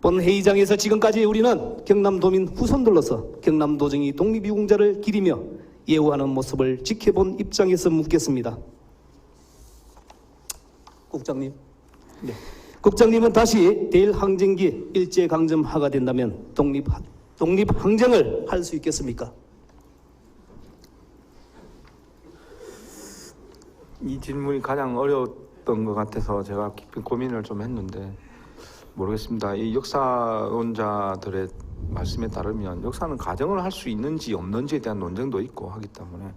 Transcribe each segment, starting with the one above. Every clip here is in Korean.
본 회의장에서 지금까지 우리는 경남도민 후손들로서 경남도정이 독립유공자를 기리며 예우하는 모습을 지켜본 입장에서 묻겠습니다. 국장님. 네. 국장님은 다시 대일항쟁기 일제강점하가 된다면 독립항쟁을 할 수 있겠습니까? 이 질문이 가장 어려웠던 것 같아서 제가 깊이 고민을 좀 했는데 모르겠습니다. 이 역사론자들의 말씀에 따르면 역사는 가정을 할 수 있는지 없는지에 대한 논쟁도 있고 하기 때문에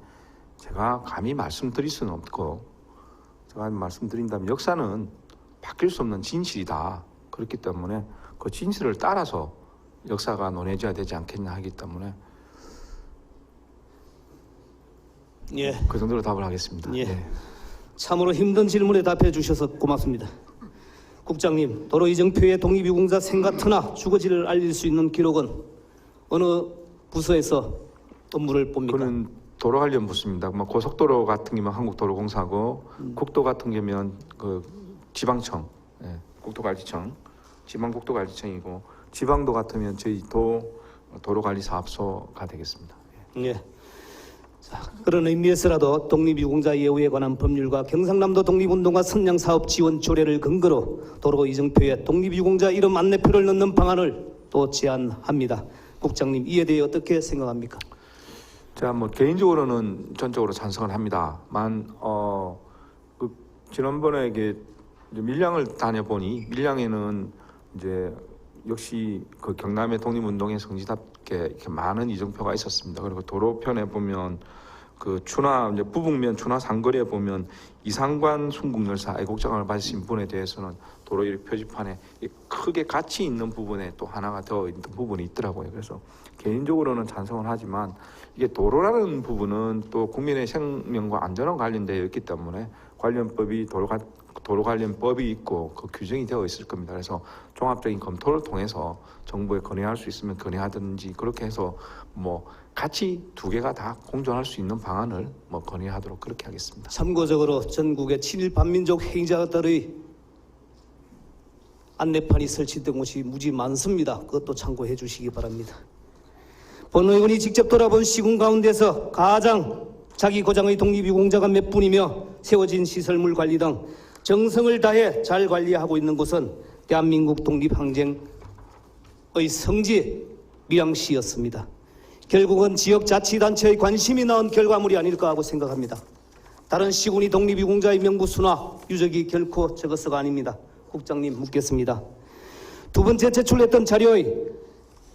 제가 감히 말씀드릴 수는 없고, 제가 말씀드린다면 역사는 바뀔 수 없는 진실이다. 그렇기 때문에 그 진실을 따라서 역사가 논해져야 되지 않겠냐 하기 때문에 예. 그 정도로 답을 하겠습니다. 예. 네. 참으로 힘든 질문에 답해 주셔서 고맙습니다. 국장님, 도로 이정표의 독립유공자 생가터나 주거지를 알릴 수 있는 기록은 어느 부서에서 업무를 봅니까? 그는 도로 관련 부서입니다. 뭐 고속도로 같은 경우는 한국도로공사고, 국도 같은 경우는 그 지방청, 예, 국도관리청, 지방국도관리청이고, 지방도 같으면 저희 도로관리사업소가 되겠습니다. 예. 자, 그런 의미에서라도 독립유공자 예우에 관한 법률과 경상남도 독립운동가 선량사업 지원 조례를 근거로 도로 이정표에 독립유공자 이름 안내표를 넣는 방안을 또 제안합니다. 국장님, 이에 대해 어떻게 생각합니까? 제가 뭐 개인적으로는 전적으로 찬성을 합니다만, 그 지난번에 이게 밀양을 다녀보니 밀양에는 이제 역시 그 경남의 독립운동의 성지답게 이렇게 많은 이정표가 있었습니다. 그리고 도로편에 보면 그 추나 이제 부북면 추나 상거리에 보면 이상관 순국열사 애국장을 받으신 분에 대해서는 도로 표지판에 크게 가치 있는 부분에 또 하나가 더 있는 부분이 있더라고요. 그래서 개인적으로는 찬성을 하지만 이게 도로라는 부분은 또 국민의 생명과 안전과 관련되어 있기 때문에 관련법이 도로 관련법이 있고 그 규정이 되어 있을 겁니다. 그래서 종합적인 검토를 통해서 정부에 건의할 수 있으면 건의하든지, 그렇게 해서 뭐 같이 두 개가 다 공존할 수 있는 방안을 뭐 건의하도록 그렇게 하겠습니다. 참고적으로 전국의 친일 반민족 행위자들의 안내판이 설치된 곳이 무지 많습니다. 그것도 참고해 주시기 바랍니다. 본 의원이 직접 돌아본 시군 가운데서 가장 자기 고장의 독립유공자가 몇 분이며 세워진 시설물 관리 등 정성을 다해 잘 관리하고 있는 곳은 대한민국 독립항쟁의 성지 밀양시였습니다. 결국은 지역자치단체의 관심이 낳은 결과물이 아닐까 하고 생각합니다. 다른 시군이 독립유공자의 명부수나 유적이 결코 적어서가 아닙니다. 국장님, 묻겠습니다. 두 번째 제출했던 자료의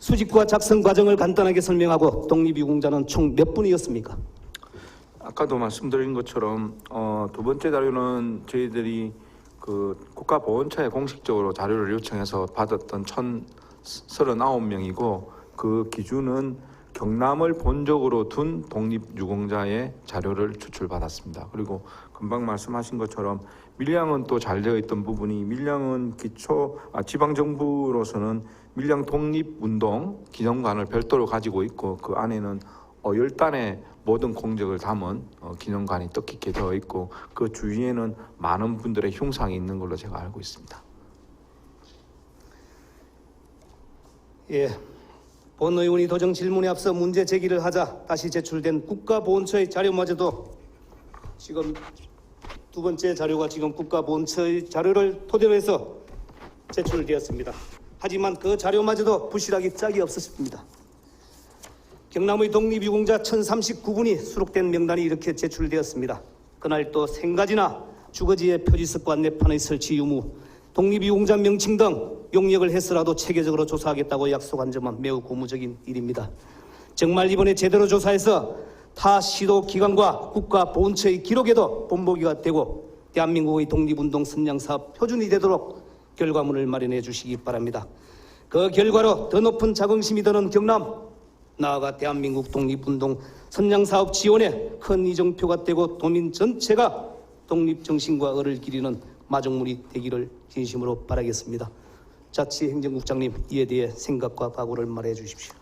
수집과 작성 과정을 간단하게 설명하고 독립유공자는 총 몇 분이었습니까? 아까도 말씀드린 것처럼 두 번째 자료는 저희들이 그 국가보훈처에 공식적으로 자료를 요청해서 받았던 1,039명이고, 그 기준은 경남을 본적으로 둔 독립유공자의 자료를 추출받았습니다. 그리고 금방 말씀하신 것처럼 밀양은 또 잘 되어 있던 부분이, 밀양은 지방정부로서는 밀양 독립운동 기념관을 별도로 가지고 있고, 그 안에는 10단의 모든 공적을 담은 기념관이 뜻깊게 되어 있고, 그 주위에는 많은 분들의 흉상이 있는 걸로 제가 알고 있습니다. 예, 본 의원이 도정 질문에 앞서 문제 제기를 하자 다시 제출된 국가보훈처의 자료마저도 지금 두 번째 자료가 지금 국가보훈처의 자료를 토대로 해서 제출되었습니다. 하지만 그 자료마저도 부실하기 짝이 없었습니다. 경남의 독립유공자 1,039분이 수록된 명단이 이렇게 제출되었습니다. 그날 또 생가지나 주거지의 표지석과 안내판의 설치 유무, 독립유공자 명칭 등 용역을 해서라도 체계적으로 조사하겠다고 약속한 점은 매우 고무적인 일입니다. 정말 이번에 제대로 조사해서 타 시도 기관과 국가보훈처의 기록에도 본보기가 되고 대한민국의 독립운동 선량사업 표준이 되도록 결과물을 마련해 주시기 바랍니다. 그 결과로 더 높은 자긍심이 드는 경남, 나아가 대한민국 독립운동 선량사업 지원에 큰 이정표가 되고 도민 전체가 독립정신과 을을 기리는 마중물이 되기를 진심으로 바라겠습니다. 자치행정국장님, 이에 대해 생각과 각오를 말해 주십시오.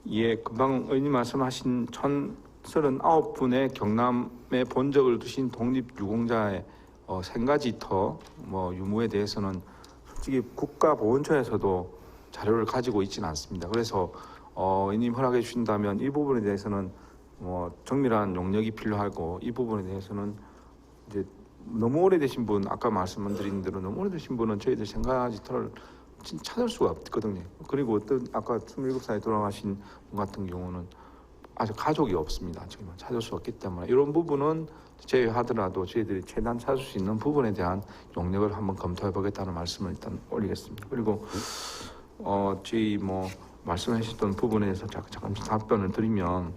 예, 금방 의원님 말씀하신 1,039분의 경남에 본적을 두신 독립유공자의 생가지터 뭐 유무에 대해서는 솔직히 국가보훈처에서도 자료를 가지고 있지는 않습니다. 그래서 의원님 허락해 주신다면 이 부분에 대해서는 뭐 정밀한 용역이 필요하고 이 부분에 대해서는 이제 너무 오래되신 분 아까 말씀드린 대로 너무 오래되신 분은 저희들 생가지터를 찾을 수가 없거든요. 그리고 어떤 아까 27살에 돌아가신 분 같은 경우는 아직 가족이 없습니다. 지금 찾을 수 없기 때문에 이런 부분은 제외하더라도 저희들이 최대한 찾을 수 있는 부분에 대한 용역을 한번 검토해 보겠다는 말씀을 일단 올리겠습니다. 그리고 저희 뭐 말씀하셨던 부분에 대해서 잠깐 답변을 드리면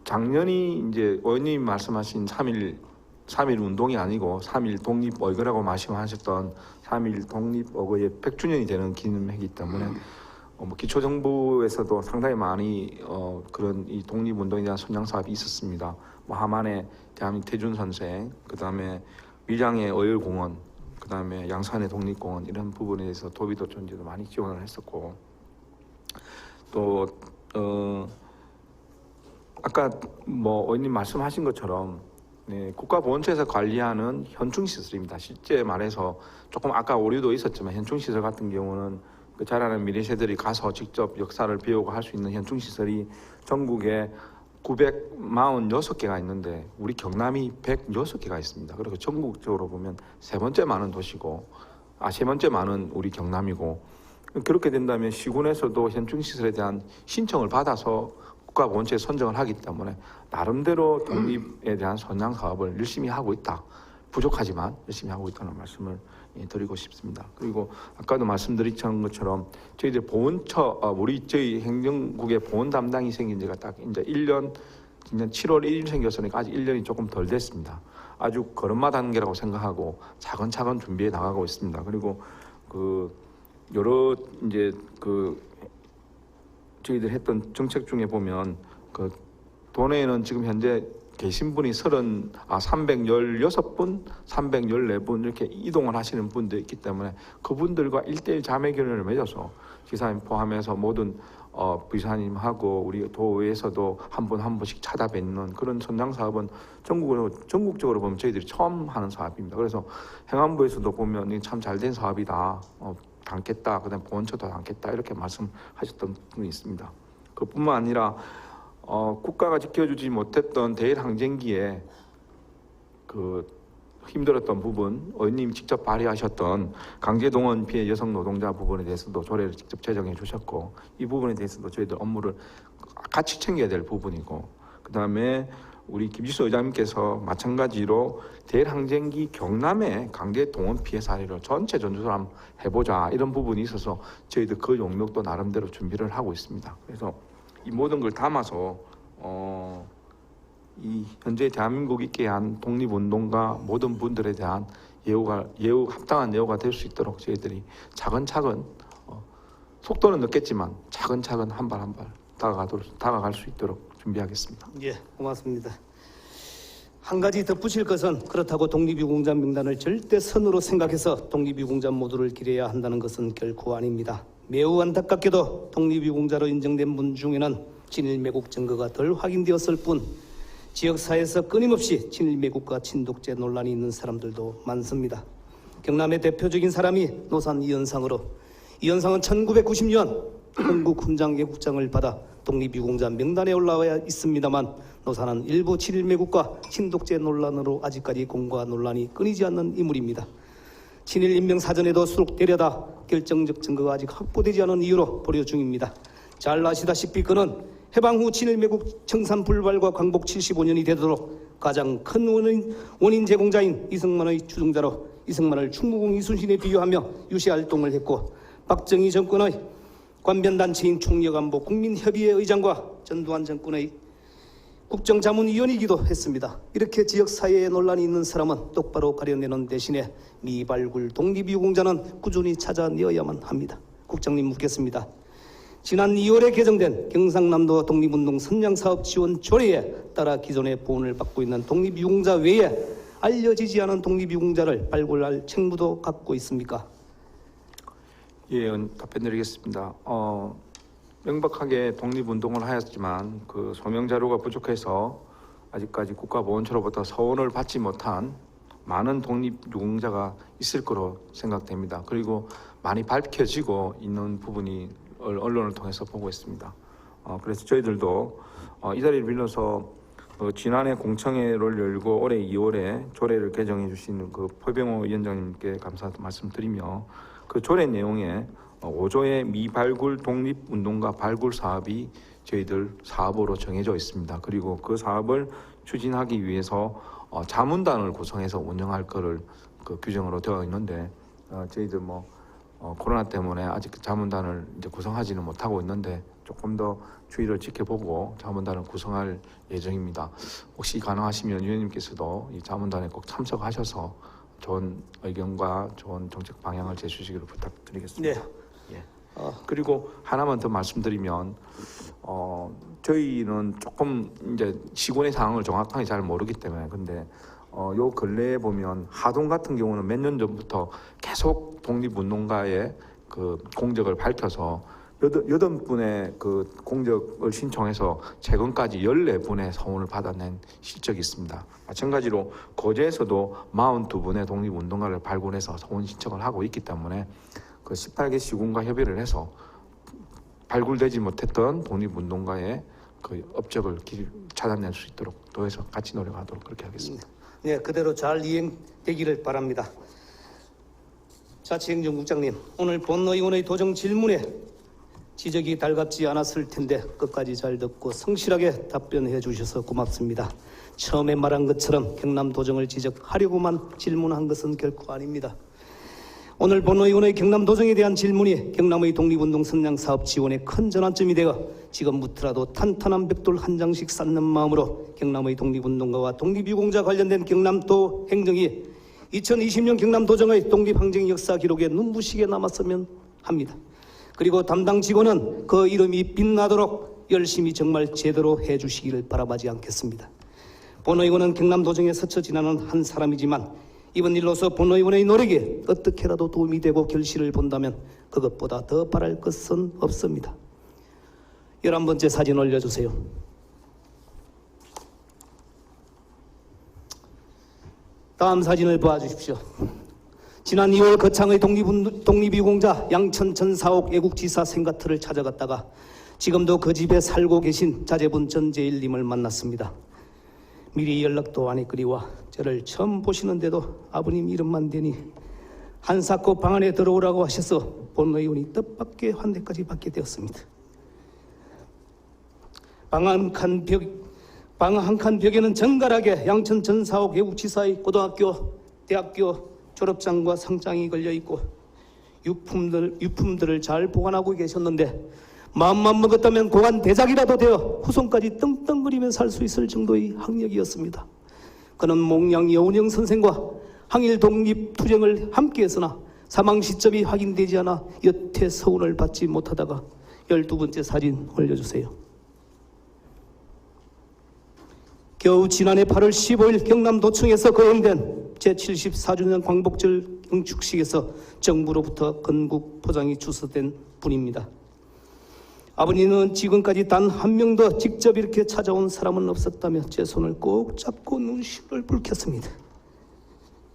작년이 이제 의원님 말씀하신 3.1 운동이 아니고 3.1 독립의거라고 말씀하셨던 3.1 독립의거의 100주년이 되는 기념이기 때문에 뭐 기초정부에서도 상당히 많이 그런 이 독립운동에 대한 선양 사업이 있었습니다. 뭐 하만의 대한민국 태준선생, 그 다음에 밀양의 어열공원, 그 다음에 양산의 독립공원 이런 부분에 대해서 도비도 전지도 많이 지원을 했었고 또 아까 뭐 의원님 말씀하신 것처럼 네, 국가보훈처에서 관리하는 현충시설입니다. 실제 말해서 조금 아까 오류도 있었지만 현충시설 같은 경우는 그 잘 아는 미래세들이 가서 직접 역사를 배우고 할 수 있는 현충시설이 전국에 946개가 있는데 우리 경남이 106개가 있습니다. 그리고 전국적으로 보면 세 번째 많은 도시고 세 번째 많은 우리 경남이고 그렇게 된다면 시군에서도 현충시설에 대한 신청을 받아서 국가보훈처에 선정을 하기 때문에 나름대로 독립에 대한 선양 사업을 열심히 하고 있다. 부족하지만 열심히 하고 있다는 말씀을 드리고 싶습니다. 그리고 아까도 말씀드린 것처럼 저희들 보훈처 저희 행정국의 보훈 담당이 생긴 지가 딱 이제 1년 7월 1일 생겼으니까 아직 1년이 조금 덜 됐습니다. 아주 걸음마 단계라고 생각하고 차근차근 준비해 나가고 있습니다. 그리고 그 여러 이제 그 저희들 했던 정책 중에 보면 그 도내에는 지금 현재 계신 분이 316분, 314분 이렇게 이동을 하시는 분도 있기 때문에 그분들과 1:1 자매결연을 맺어서 지사님 포함해서 모든 부지사님하고 우리 도의회에서도 한 분 한 분씩 찾아뵙는 그런 선장 사업은 전국적으로 보면 저희들이 처음 하는 사업입니다. 그래서 행안부에서도 보면 참 잘된 사업이다. 담겠다. 그다음에 보훈처도 담겠다. 이렇게 말씀하셨던 분이 있습니다. 그뿐만 아니라 국가가 지켜주지 못했던 대일 항쟁기에 그 힘들었던 부분, 의원님이 직접 발의하셨던 강제동원 피해 여성 노동자 부분에 대해서도 조례를 직접 제정해 주셨고 이 부분에 대해서도 저희들 업무를 같이 챙겨야 될 부분이고 그 다음에 우리 김지수 의장님께서 마찬가지로 대일 항쟁기 경남의 강제동원 피해 사례를 전체 전수를 한번 해보자 이런 부분이 있어서 저희들 그 용역도 나름대로 준비를 하고 있습니다. 그래서 이 모든 걸 담아서 이 현재 대한민국이 있게 한 독립운동가 모든 분들에 대한 합당한 예우가 될 수 있도록 저희들이 차근차근 속도는 늦겠지만 차근차근 한 발 한 발 다가갈 수 있도록 준비하겠습니다. 예, 고맙습니다. 한 가지 덧붙일 것은 그렇다고 독립유공자 명단을 절대 선으로 생각해서 독립유공자 모두를 기려야 한다는 것은 결코 아닙니다. 매우 안타깝게도 독립유공자로 인정된 분 중에는 친일매국 증거가 덜 확인되었을 뿐 지역사회에서 끊임없이 친일매국과 친독재 논란이 있는 사람들도 많습니다. 경남의 대표적인 사람이 노산 이현상으로 이현상은 1990년 한국훈장예국장을 받아 독립유공자 명단에 올라와 있습니다만 노사는 일부 친일매국과 친독재 논란으로 아직까지 공과 논란이 끊이지 않는 인물입니다. 친일 인명 사전에도 수록되려다 결정적 증거가 아직 확보되지 않은 이유로 보류 중입니다. 잘 아시다시피 그는 해방 후 친일매국 청산 불발과 광복 75년이 되도록 가장 큰 원인 제공자인 이승만의 추종자로 이승만을 충무공 이순신에 비유하며 유세활동을 했고 박정희 정권의 관변단체인 총여간보 국민협의회 의장과 전두환 정권의 국정자문위원이기도 했습니다. 이렇게 지역사회에 논란이 있는 사람은 똑바로 가려내는 대신에 미발굴 독립유공자는 꾸준히 찾아내어야만 합니다. 국장님 묻겠습니다. 지난 2월에 개정된 경상남도 독립운동 선량사업 지원 조례에 따라 기존의 보훈을 받고 있는 독립유공자 외에 알려지지 않은 독립유공자를 발굴할 책무도 갖고 있습니까? 예, 답변드리겠습니다. 명백하게 독립운동을 하였지만 그 소명 자료가 부족해서 아직까지 국가보훈처로부터 서원을 받지 못한 많은 독립유공자가 있을 거로 생각됩니다. 그리고 많이 밝혀지고 있는 부분이 언론을 통해서 보고 있습니다. 그래서 저희들도 이 자리를 빌려서 지난해 공청회를 열고 올해 2월에 조례를 개정해 주신 그 포병호 위원장님께 감사 말씀드리며 그 조례 내용에 5조의 미발굴 독립운동가 발굴 사업이 저희들 사업으로 정해져 있습니다. 그리고 그 사업을 추진하기 위해서 자문단을 구성해서 운영할 거를 그 규정으로 되어 있는데 저희들 코로나 때문에 아직 자문단을 이제 구성하지는 못하고 있는데 조금 더 추이를 지켜보고 자문단을 구성할 예정입니다. 혹시 가능하시면 위원님께서도 이 자문단에 꼭 참석하셔서 좋은 의견과 좋은 정책 방향을 제시하시기를 부탁드리겠습니다. 네. 예. 그리고 하나만 더 말씀드리면 저희는 조금 이제 시군의 상황을 정확하게 잘 모르기 때문에 근데 요 근래에 보면 하동 같은 경우는 몇 년 전부터 계속 독립운동가의 그 공적을 밝혀서 8분의 그 공적을 신청해서 최근까지 14분의 서원을 받아낸 실적이 있습니다. 마찬가지로 거제에서도 42분의 독립운동가를 발굴해서 서원 신청을 하고 있기 때문에 그 18개 시군과 협의를 해서 발굴되지 못했던 독립운동가의 그 업적을 찾아낼 수 있도록 도에서 같이 노력하도록 그렇게 하겠습니다. 네, 그대로 잘 이행되기를 바랍니다. 자치행정국장님, 오늘 본의원의 도정 질문에 지적이 달갑지 않았을 텐데 끝까지 잘 듣고 성실하게 답변해 주셔서 고맙습니다. 처음에 말한 것처럼 경남도정을 지적하려고만 질문한 것은 결코 아닙니다. 오늘 본의원의 경남도정에 대한 질문이 경남의 독립운동 선양 사업 지원에 큰 전환점이 되어 지금부터라도 탄탄한 벽돌 한 장씩 쌓는 마음으로 경남의 독립운동가와 독립유공자 관련된 경남도 행정이 2020년 경남도정의 독립항쟁 역사 기록에 눈부시게 남았으면 합니다. 그리고 담당 직원은 그 이름이 빛나도록 열심히 정말 제대로 해주시기를 바라지 않겠습니다. 본의원은 경남도정에 스쳐 지나는 한 사람이지만 이번 일로서 본의원의 노력에 어떻게라도 도움이 되고 결실을 본다면 그것보다 더 바랄 것은 없습니다. 11번째 사진 올려주세요. 다음 사진을 봐주십시오. 지난 2월 거창의 독립유공자 양천 전사옥 애국지사 생가터를 찾아갔다가 지금도 그 집에 살고 계신 자제분 전재일님을 만났습니다. 미리 연락도 안 했거니와 저를 처음 보시는데도 아버님 이름만 대니 한사코 방 안에 들어오라고 하셔서 본의원이 뜻밖의 환대까지 받게 되었습니다. 방 한 칸 벽에는 정갈하게 양천 전사옥 애국지사의 고등학교, 대학교 졸업장과 상장이 걸려있고 유품들을 잘 보관하고 계셨는데 마음만 먹었다면 고관 대작이라도 되어 후손까지 떵떵거리며 살 수 있을 정도의 학력이었습니다. 그는 몽양 여운형 선생과 항일 독립투쟁을 함께했으나 사망 시점이 확인되지 않아 여태 서운을 받지 못하다가 12번째 사진 올려주세요. 겨우 지난해 8월 15일 경남도청에서 거행된 제74주년 광복절 경축식에서 정부로부터 건국 포장이 주서된 분입니다. 아버님은 지금까지 단 한 명도 직접 이렇게 찾아온 사람은 없었다며 제 손을 꼭 잡고 눈시울을 붉혔습니다.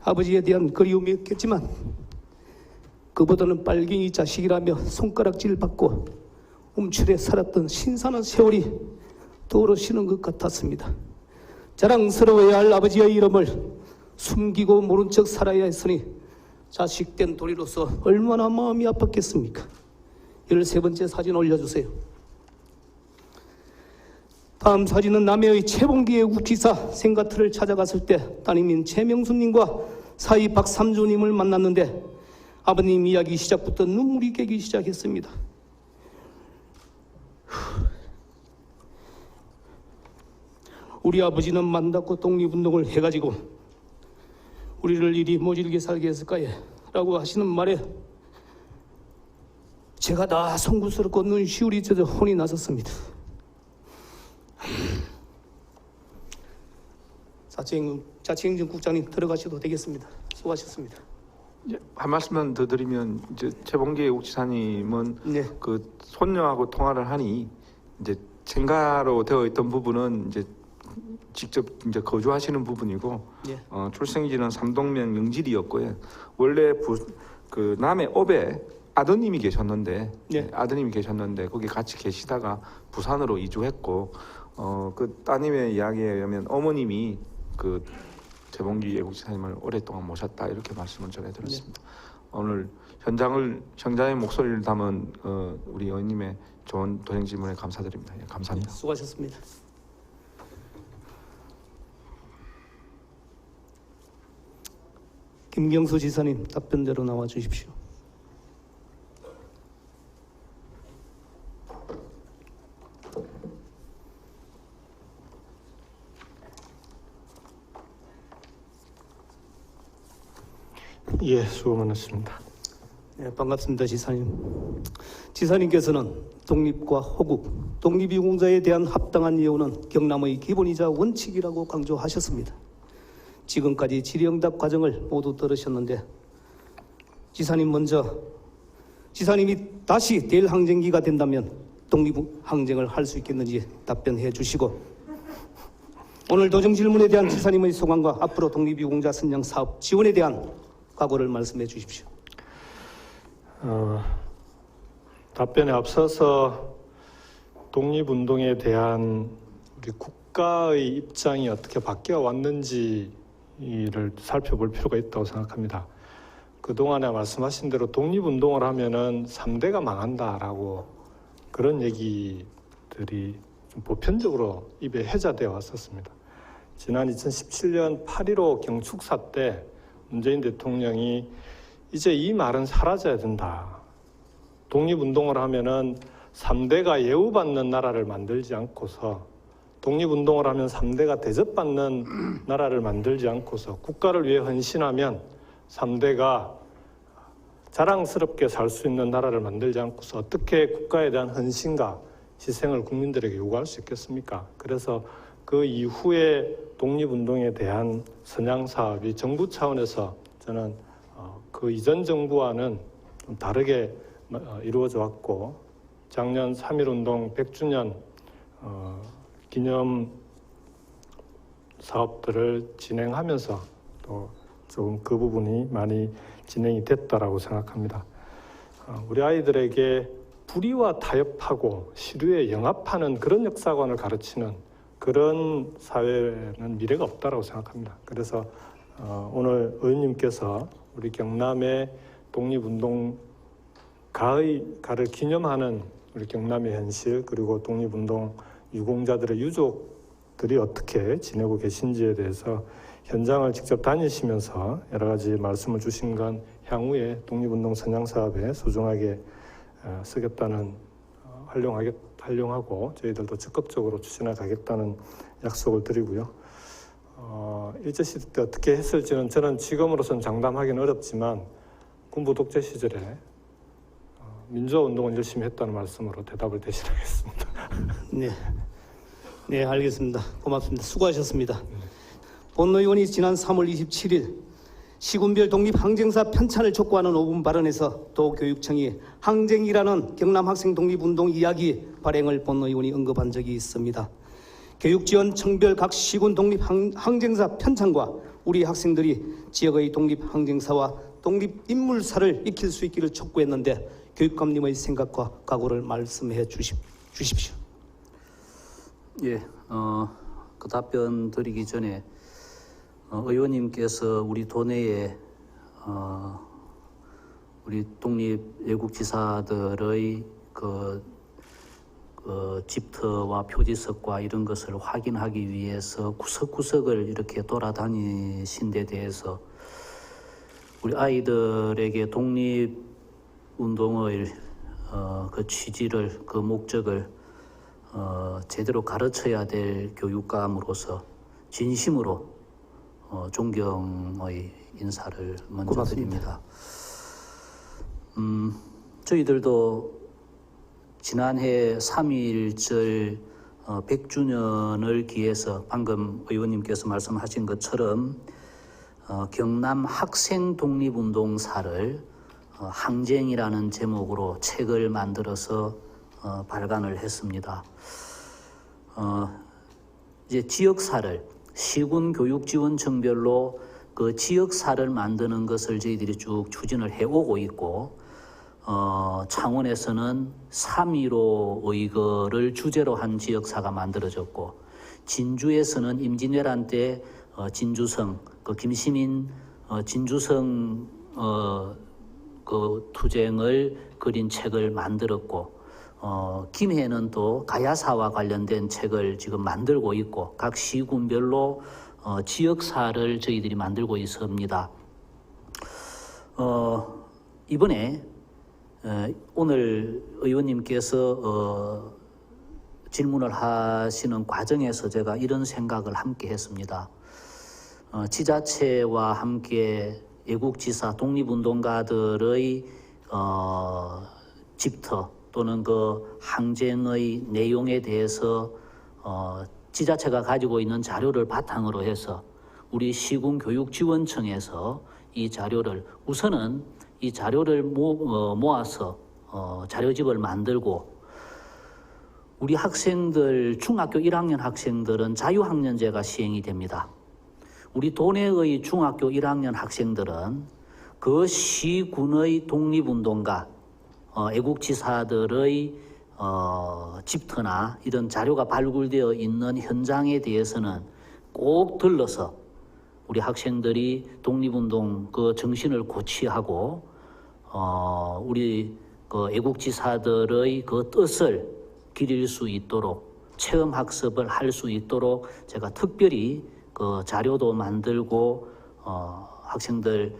아버지에 대한 그리움이었겠지만 그보다는 빨갱이 자식이라며 손가락질 받고 움츠려 살았던 신선한 세월이 떠오르시는 것 같았습니다. 자랑스러워야 할 아버지의 이름을 숨기고 모른 척 살아야 했으니 자식된 도리로서 얼마나 마음이 아팠겠습니까? 13번째 사진 올려주세요. 다음 사진은 남해의 최봉기 애국지사 생가터를 찾아갔을 때 따님인 최명수님과 사위 박삼주님을 만났는데 아버님 이야기 시작부터 눈물이 깨기 시작했습니다. 우리 아버지는 만닫고 독립운동을 해가지고 우리를 이리 모질게 살게 했을까요? 라고 하시는 말에 제가 다 송구스럽고 눈시울이 젖어 혼이 났었습니다. 자치행정국장님 들어가셔도 되겠습니다. 수고하셨습니다. 한 말씀만 더 드리면 이제 최봉기 애국지사님은 네. 그 손녀하고 통화를 하니 이제 생가로 되어 있던 부분은 이제 직접 이제 거주하시는 부분이고 예. 출생지는 삼동면 영질이었고요. 원래 그 남해 읍에 아드님이 계셨는데 예. 아드님이 계셨는데 거기 같이 계시다가 부산으로 이주했고 그 따님의 이야기에 의하면 어머님이 그 재봉기 애국지사님을 오랫동안 모셨다 이렇게 말씀을 전해드렸습니다. 오늘 현장의 목소리를 담은 우리 의원님의 좋은 도행 질문에 감사드립니다. 예, 감사합니다. 수고하셨습니다. 김경수 지사님 답변대로 나와 주십시오. 예, 수고 많으십니다. 네, 반갑습니다, 지사님. 지사님께서는 독립과 호국, 독립유공자에 대한 합당한 예우는 경남의 기본이자 원칙이라고 강조하셨습니다. 지금까지 질의응답 과정을 모두 들으셨는데 지사님 먼저 지사님이 다시 대일항쟁기가 된다면 독립항쟁을 할 수 있겠는지 답변해 주시고 오늘 도정 질문에 대한 지사님의 소감과 앞으로 독립유공자 선양 사업 지원에 대한 각오를 말씀해 주십시오. 답변에 앞서서 독립운동에 대한 우리 국가의 입장이 어떻게 바뀌어 왔는지를 살펴볼 필요가 있다고 생각합니다. 그동안에 말씀하신 대로 독립운동을 하면은 3대가 망한다라고 그런 얘기들이 좀 보편적으로 입에 회자되어 왔었습니다. 지난 2017년 8.15 경축사 때 문재인 대통령이 이제 이 말은 사라져야 된다. 독립운동을 하면은 3대가 예우받는 나라를 만들지 않고서 독립운동을 하면 3대가 대접받는 나라를 만들지 않고서 국가를 위해 헌신하면 3대가 자랑스럽게 살 수 있는 나라를 만들지 않고서 어떻게 국가에 대한 헌신과 희생을 국민들에게 요구할 수 있겠습니까? 그래서 그 이후에 독립운동에 대한 선양사업이 정부 차원에서 저는 그 이전 정부와는 좀 다르게 이루어져 왔고 작년 3.1운동 100주년 기념 사업들을 진행하면서 또 조금 그 부분이 많이 진행이 됐다라고 생각합니다. 우리 아이들에게 불의와 타협하고 시류에 영합하는 그런 역사관을 가르치는 그런 사회는 미래가 없다라고 생각합니다. 그래서 오늘 의원님께서 우리 경남의 독립운동 가를 기념하는 우리 경남의 현실 그리고 독립운동 유공자들의 유족들이 어떻게 지내고 계신지에 대해서 현장을 직접 다니시면서 여러 가지 말씀을 주신 건 향후에 독립운동 선양사업에 소중하게 쓰겠다는 활용하고 저희들도 적극적으로 추진해 가겠다는 약속을 드리고요. 일제시대 때 어떻게 했을지는 저는 지금으로선 장담하기는 어렵지만 군부 독재 시절에 민주화 운동을 열심히 했다는 말씀으로 대답을 대신하겠습니다. 네, 네, 알겠습니다. 고맙습니다. 수고하셨습니다. 본의원이 지난 3월 27일 시군별 독립항쟁사 편찬을 촉구하는 5분 발언에서 도교육청이 항쟁이라는 경남 학생 독립운동 이야기 발행을 본의원이 언급한 적이 있습니다. 교육지원 청별 각 시군 독립항쟁사 편찬과 우리 학생들이 지역의 독립항쟁사와 독립인물사를 익힐 수 있기를 촉구했는데 교육감님의 생각과 각오를 말씀해 주십시오. 예, 그 답변 드리기 전에 의원님께서 우리 도내에 우리 독립애국지사들의 그 집터와 표지석과 이런 것을 확인하기 위해서 구석구석을 이렇게 돌아다니신 데 대해서 우리 아이들에게 독립운동의 그 취지를, 그 목적을 제대로 가르쳐야 될 교육감으로서 진심으로 존경의 인사를 먼저 고맙습니다. 드립니다. 저희들도 지난해 3.1절 100주년을 기해서 방금 의원님께서 말씀하신 것처럼 경남 학생 독립운동사를 항쟁이라는 제목으로 책을 만들어서 발간을 했습니다. 이제 지역사를 시군 교육지원청별로 그 지역사를 만드는 것을 저희들이 쭉 추진을 해오고 있고, 창원에서는 3.15 의거를 주제로 한 지역사가 만들어졌고, 진주에서는 임진왜란 때 진주성, 그 김시민 진주성 그 투쟁을 그린 책을 만들었고, 김해는 또 가야사와 관련된 책을 지금 만들고 있고, 각 시군별로 지역사를 저희들이 만들고 있습니다. 이번에 오늘 의원님께서 질문을 하시는 과정에서 제가 이런 생각을 함께 했습니다. 지자체와 함께 애국지사 독립운동가들의 집터 또는 그 항쟁의 내용에 대해서 지자체가 가지고 있는 자료를 바탕으로 해서 우리 시군교육지원청에서 이 자료를 우선은 이 자료를 모아서 자료집을 만들고, 우리 학생들 중학교 1학년 학생들은 자유학년제가 시행이 됩니다. 우리 도내의 중학교 1학년 학생들은 그 시군의 독립운동가 애국지사들의 집터나 이런 자료가 발굴되어 있는 현장에 대해서는 꼭 들러서 우리 학생들이 독립운동 그 정신을 고취하고 우리 그 애국지사들의 그 뜻을 기릴 수 있도록 체험 학습을 할 수 있도록 제가 특별히 그 자료도 만들고 학생들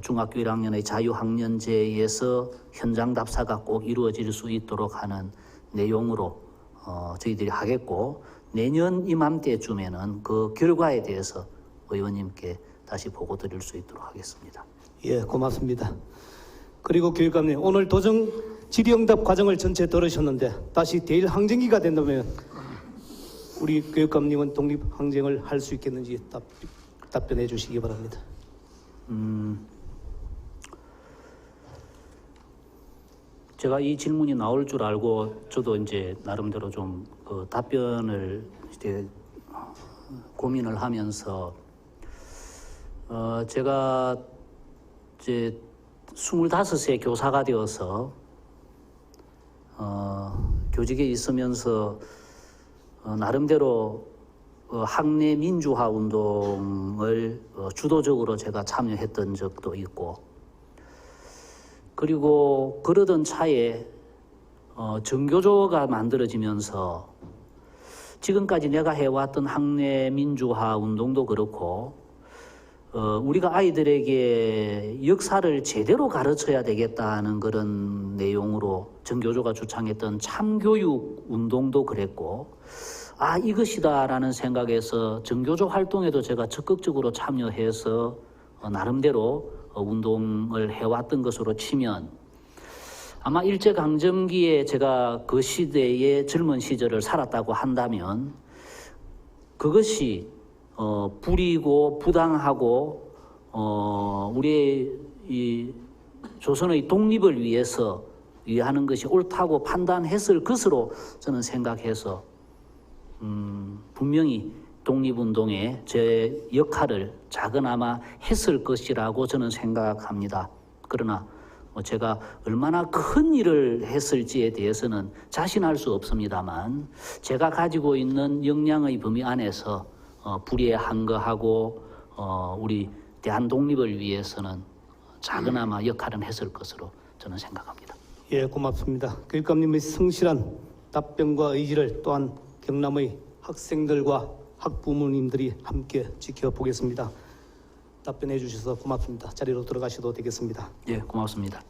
중학교 1학년의 자유학년제에서 현장 답사가 꼭 이루어질 수 있도록 하는 내용으로 저희들이 하겠고, 내년 이맘때쯤에는 그 결과에 대해서 의원님께 다시 보고 드릴 수 있도록 하겠습니다. 예, 고맙습니다. 그리고 교육감님, 오늘 도정 질의응답 과정을 전체 들으셨는데 다시 대일 항쟁기가 된다면 우리 교육감님은 독립항쟁을 할 수 있겠는지 답변해 주시기 바랍니다. 제가 이 질문이 나올 줄 알고 저도 이제 나름대로 좀 그 답변을 이제 고민을 하면서 제가 이제 25세 교사가 되어서 교직에 있으면서 나름대로 학내 민주화 운동을 주도적으로 제가 참여했던 적도 있고, 그리고 그러던 차에 정교조가 만들어지면서 지금까지 내가 해왔던 학내 민주화 운동도 그렇고 우리가 아이들에게 역사를 제대로 가르쳐야 되겠다는 그런 내용으로 정교조가 주창했던 참교육 운동도 그랬고, 이것이다라는 생각에서 정교조 활동에도 제가 적극적으로 참여해서 나름대로 운동을 해왔던 것으로 치면, 아마 일제강점기에 제가 그 시대의 젊은 시절을 살았다고 한다면 그것이 불이고 부당하고 우리의 이 조선의 독립을 위해서 위하는 것이 옳다고 판단했을 것으로 저는 생각해서 분명히 독립운동에 제 역할을 작은아마 했을 것이라고 저는 생각합니다. 그러나 제가 얼마나 큰 일을 했을지에 대해서는 자신할 수 없습니다만, 제가 가지고 있는 역량의 범위 안에서 불의한거하고 우리 대한 독립을 위해서는 작은아마 역할은 했을 것으로 저는 생각합니다. 예, 고맙습니다. 교육감님의 성실한 답변과 의지를 또한 경남의 학생들과 학부모님들이 함께 지켜보겠습니다. 답변해 주셔서 고맙습니다. 자리로 들어가셔도 되겠습니다. 예, 고맙습니다.